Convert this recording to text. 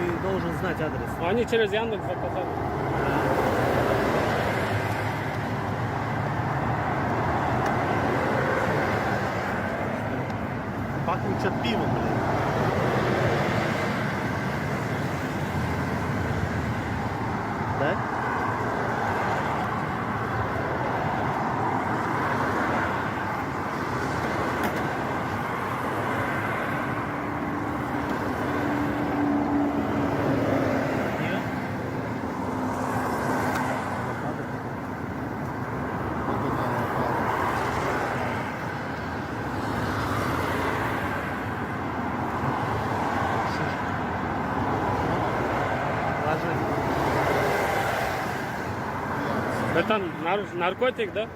ты должен знать адрес. Они через Яндекс заказали. Пахнет что-то пивом, блин. Да? Нет? Ложи. Это наркотик, да?